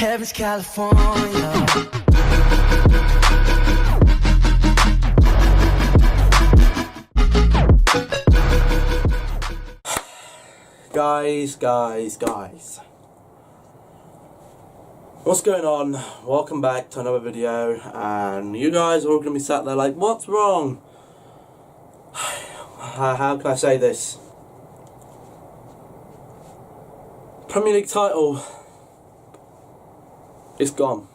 Heaven's California. Guys. What's going on? Welcome back to another video, and you guys are all going to be sat there like, what's wrong? How can I say this? Premier League title is gone.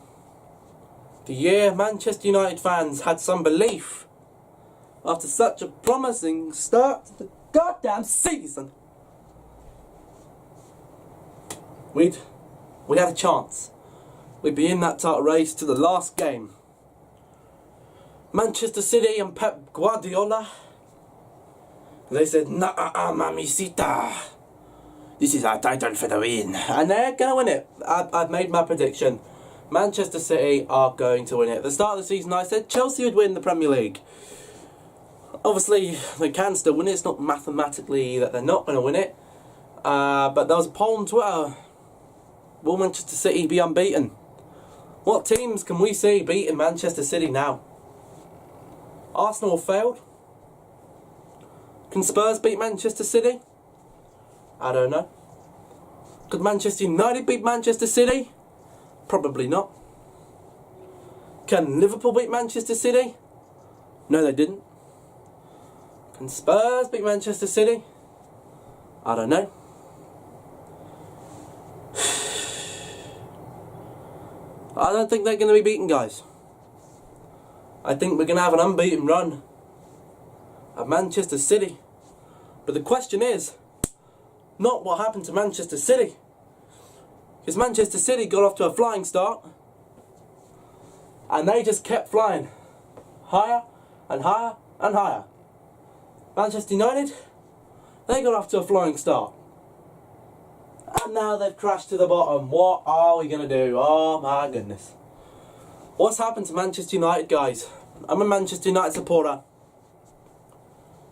The year Manchester United fans had some belief after such a promising start to the goddamn season. We had a chance. We'd be in that title race to the last game. Manchester City and Pep Guardiola, they said, nah, mamisita. This is our title for the win. And they're going to win it. I've made my prediction. Manchester City are going to win it. At the start of the season, I said Chelsea would win the Premier League. Obviously, they can still win it. It's not mathematically that they're not going to win it. But there was a poll on Twitter. Will Manchester City be unbeaten? What teams can we see beating Manchester City now? Arsenal failed. Can Spurs beat Manchester City? I don't know. Could Manchester United beat Manchester City? Probably not. Can Liverpool beat Manchester City? No, they didn't. Can Spurs beat Manchester City? I don't know. I don't think they're going to be beaten, guys. I think we're going to have an unbeaten run at Manchester City. But the question is not what happened to Manchester City. Because Manchester City got off to a flying start. And they just kept flying. Higher and higher and higher. Manchester United, they got off to a flying start. And now they've crashed to the bottom. What are we going to do? Oh my goodness. What's happened to Manchester United, guys? I'm a Manchester United supporter.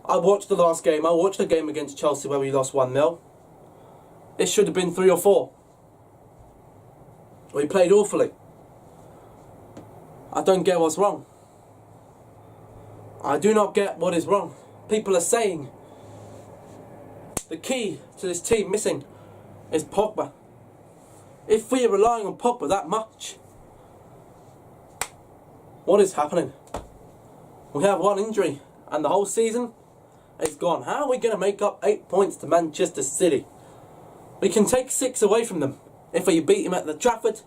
I watched the last game. I watched the game against Chelsea where we lost 1-0. It should have been 3 or 4. We played awfully. I don't get what's wrong. I do not get what is wrong. People are saying the key to this team missing is Pogba. If we are relying on Pogba that much, what is happening? We have one injury and the whole season is gone. How are we going to make up 8 points to Manchester City? We can take 6 away from them if we beat them at the Trafford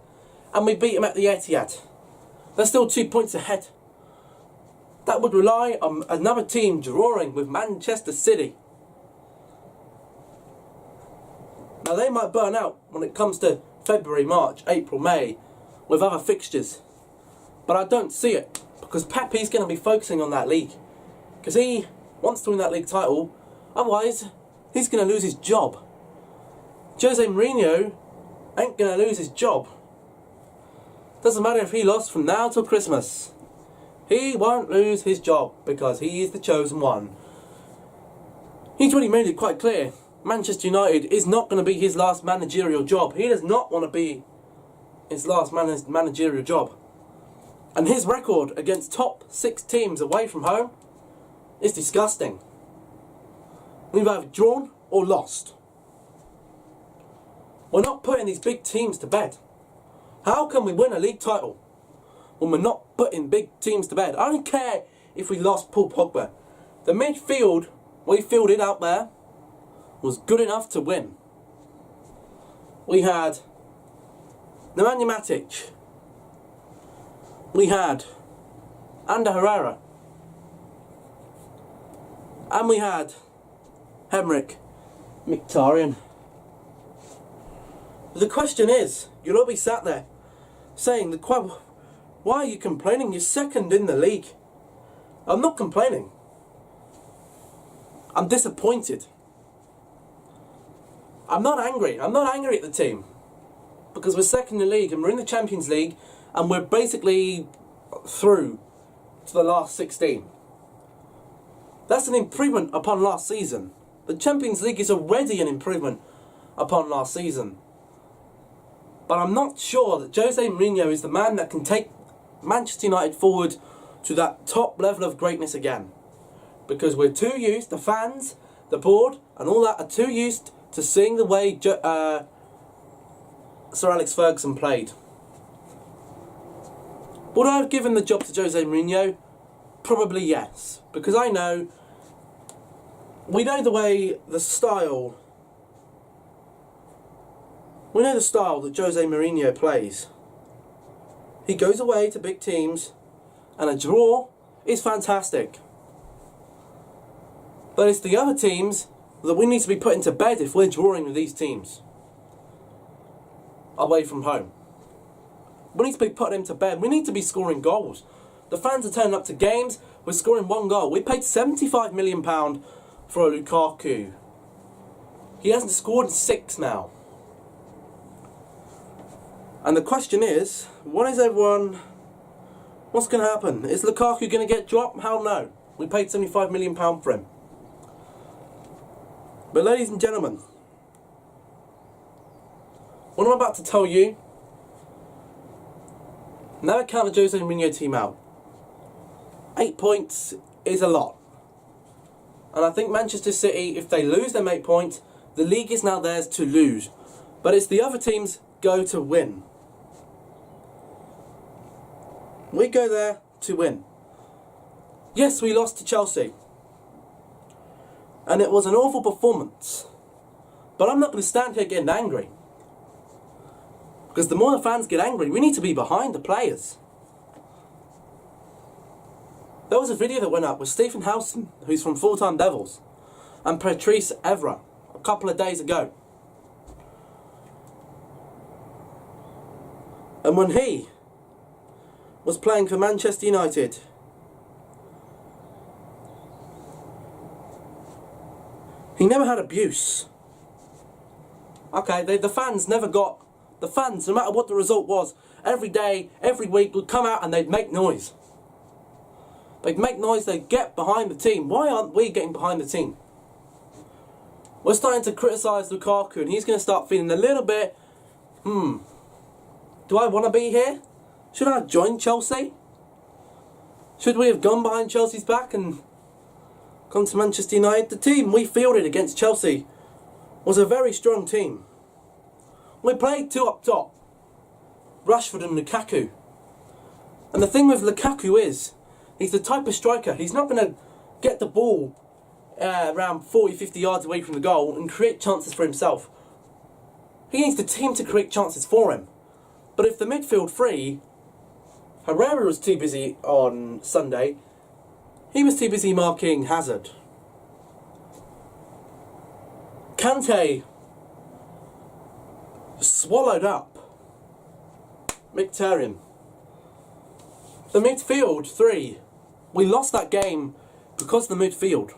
and we beat them at the Etihad. They're still 2 points ahead. That would rely on another team drawing with Manchester City. Now they might burn out when it comes to February, March, April, May with other fixtures. But I don't see it because Pep is going to be focusing on that league. Because he wants to win that league title. Otherwise, he's going to lose his job. Jose Mourinho ain't going to lose his job. Doesn't matter if he lost from now till Christmas. He won't lose his job because he is the chosen one. He's already made it quite clear. Manchester United is not going to be his last managerial job. He does not want to be his last managerial job. And his record against top 6 teams away from home is disgusting. We've either drawn or lost. We're not putting these big teams to bed. How can we win a league title when we're not putting big teams to bed? I don't care if we lost Paul Pogba. The midfield we fielded out there was good enough to win. We had Nemanja Matic. We had Ander Herrera. And we had Henrik Mkhitaryan. The question is, you'll all be sat there saying, why are you complaining? You're second in the league. I'm not complaining. I'm disappointed. I'm not angry. I'm not angry at the team. Because we're second in the league and we're in the Champions League and we're basically through to the last 16. That's an improvement upon last season. The Champions League is already an improvement upon last season. But I'm not sure that Jose Mourinho is the man that can take Manchester United forward to that top level of greatness again. Because we're too used, the fans, the board, and all that are too used to seeing the way Sir Alex Ferguson played. Would I have given the job to Jose Mourinho? Probably yes. Because I know, we know the style that Jose Mourinho plays. He goes away to big teams, and a draw is fantastic. But it's the other teams that we need to be putting to bed if we're drawing with these teams away from home. We need to be putting them to bed. We need to be scoring goals. The fans are turning up to games. We're scoring 1 goal. We paid £75 million for a Lukaku. He hasn't scored in 6 now. And the question is, what's going to happen? Is Lukaku going to get dropped? Hell no. We paid £75 million for him. But ladies and gentlemen, what I'm about to tell you, never count the Jose Mourinho team out. 8 points is a lot. And I think Manchester City, if they lose them 8 points, the league is now theirs to lose. But it's the other team's go to win. We go there to win. Yes, we lost to Chelsea. And it was an awful performance. But I'm not going to stand here getting angry. Because the more the fans get angry, we need to be behind the players. There was a video that went up with Stephen Howson, who's from Full Time Devils, and Patrice Evra a couple of days ago. And when he was playing for Manchester United, he never had abuse. Okay, the fans never got... The fans, no matter what the result was, every day, every week, would come out and they'd make noise. They'd make noise, they'd get behind the team. Why aren't we getting behind the team? We're starting to criticise Lukaku, and he's going to start feeling a little bit, do I want to be here? Should I have joined Chelsea? Should we have gone behind Chelsea's back and gone to Manchester United? The team we fielded against Chelsea was a very strong team. We played 2 up top, Rashford and Lukaku. And the thing with Lukaku is, he's the type of striker, he's not going to get the ball around 40-50 yards away from the goal and create chances for himself. He needs the team to create chances for him. But if the midfield three, Herrera was too busy on Sunday, he was too busy marking Hazard. Kante swallowed up Mkhitaryan. The midfield three, we lost that game because of the midfield.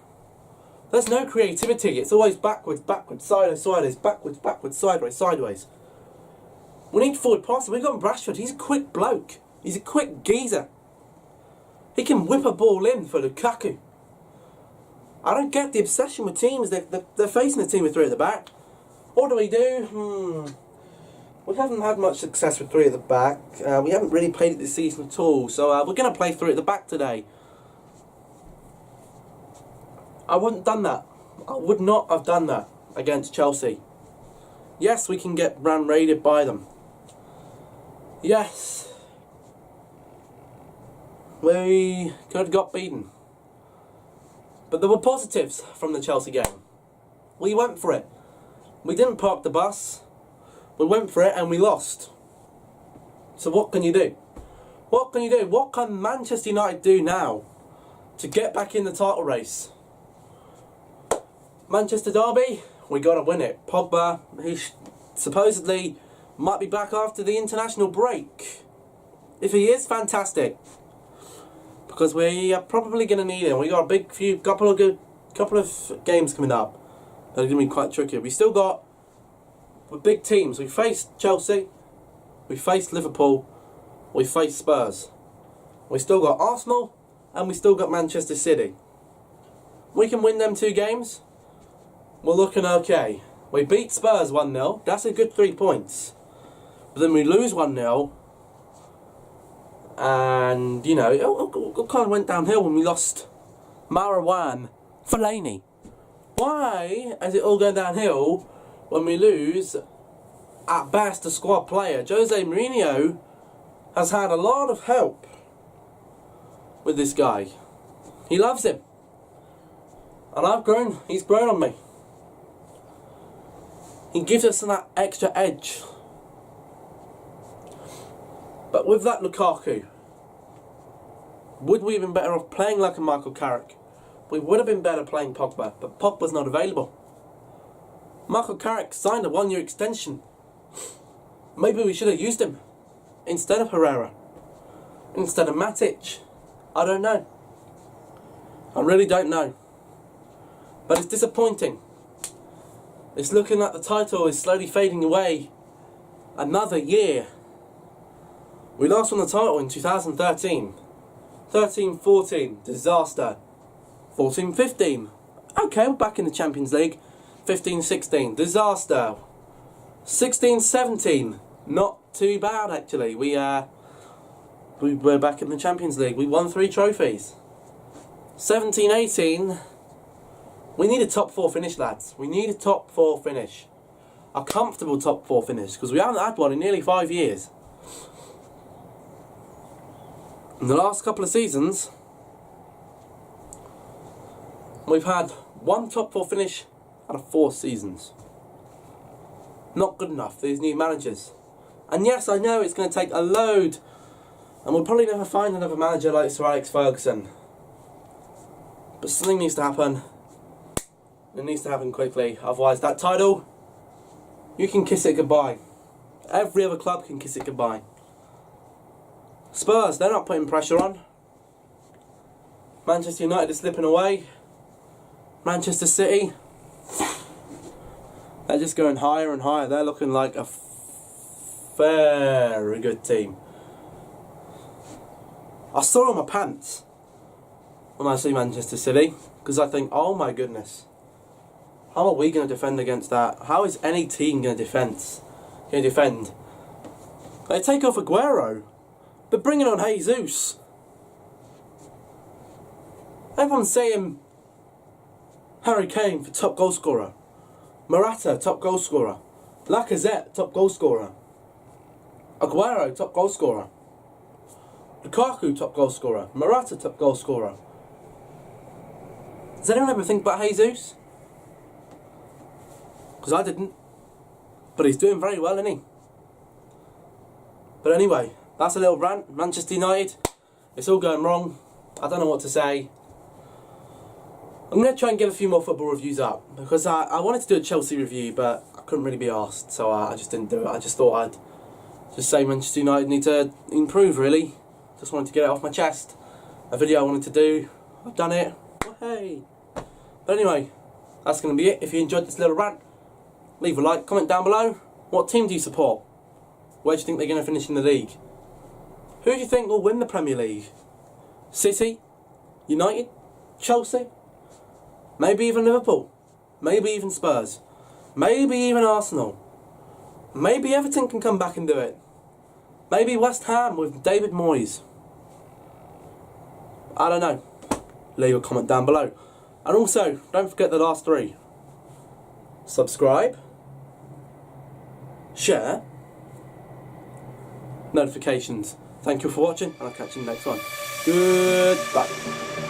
There's no creativity, it's always backwards, sideways, backwards, sideways. We need forward passing. We've got Rashford, he's a quick bloke. He's a quick geezer. He can whip a ball in for Lukaku. I don't get the obsession with teams. They're facing a team with 3 at the back. What do we do? We haven't had much success with 3 at the back. We haven't really played it this season at all. So we're going to play 3 at the back today. I wouldn't have done that. I would not have done that against Chelsea. Yes, we can get raided by them. Yes, we could have got beaten. But there were positives from the Chelsea game. We went for it. We didn't park the bus. We went for it and we lost. So what can you do? What can you do? What can Manchester United do now to get back in the title race? Manchester derby, we got to win it. Pogba, he supposedly might be back after the international break. If he is, fantastic. Because we are probably going to need him. We got a couple of games coming up that are going to be quite tricky. We still got big teams. We faced Chelsea, we faced Liverpool, we faced Spurs. We still got Arsenal, and we still got Manchester City. We can win them 2 games. We're looking okay. We beat Spurs 1-0. That's a good 3 points. But then we lose 1-0. And, you know, it kind of went downhill when we lost Marouane Fellaini. Why has it all gone downhill when we lose, at best, a squad player? Jose Mourinho has had a lot of help with this guy. He loves him. And he's grown on me. He gives us that extra edge. But with that Lukaku, would we have been better off playing like a Michael Carrick? We would have been better playing Pogba, but Pogba's not available. Michael Carrick signed a 1-year extension. Maybe we should have used him instead of Herrera, instead of Matic. I don't know. I really don't know. But it's disappointing. It's looking like the title is slowly fading away. Another year. We last won the title in 2013. 13-14, disaster. 14-15, okay, we're back in the Champions League. 15-16, disaster. 16-17, not too bad actually. We were back in the Champions League. We won 3 trophies. 17-18, we need a top 4 finish, lads. We need a top 4 finish. A comfortable top 4 finish, because we haven't had one in nearly 5 years. In the last couple of seasons, we've had 1 top 4 finish out of 4 seasons. Not good enough, these new managers. And yes, I know it's going to take a load, and we'll probably never find another manager like Sir Alex Ferguson. But something needs to happen. It needs to happen quickly, otherwise that title, you can kiss it goodbye. Every other club can kiss it goodbye. Spurs, they're not putting pressure on. Manchester United is slipping away. Manchester City, they're just going higher and higher. They're looking like a very good team. I saw on my pants when I see Manchester City, because I think, oh my goodness, how are we going to defend against that? How is any team going to defend? They take off Aguero, but bringing on Jesus. Everyone's saying Harry Kane for top goal scorer, Morata top goal scorer, Lacazette top goal scorer, Aguero top goal scorer, Lukaku top goal scorer, Morata top goal scorer. Does anyone ever think about Jesus? Because I didn't. But he's doing very well, isn't he? But anyway, that's a little rant. Manchester United, it's all going wrong. I don't know what to say. I'm going to try and get a few more football reviews up, because I wanted to do a Chelsea review, but I couldn't really be asked, so I just didn't do it. I just thought I'd just say Manchester United need to improve, really. Just wanted to get it off my chest. A video I wanted to do, I've done it. Well, hey. But anyway, that's going to be it. If you enjoyed this little rant, leave a like, comment down below. What team do you support? Where do you think they're going to finish in the league? Who do you think will win the Premier League? City? United? Chelsea? Maybe even Liverpool? Maybe even Spurs? Maybe even Arsenal? Maybe Everton can come back and do it? Maybe West Ham with David Moyes? I don't know. Leave a comment down below. And also, don't forget the last 3. Subscribe, share, notifications. Thank you for watching, and I'll catch you in the next one. Goodbye.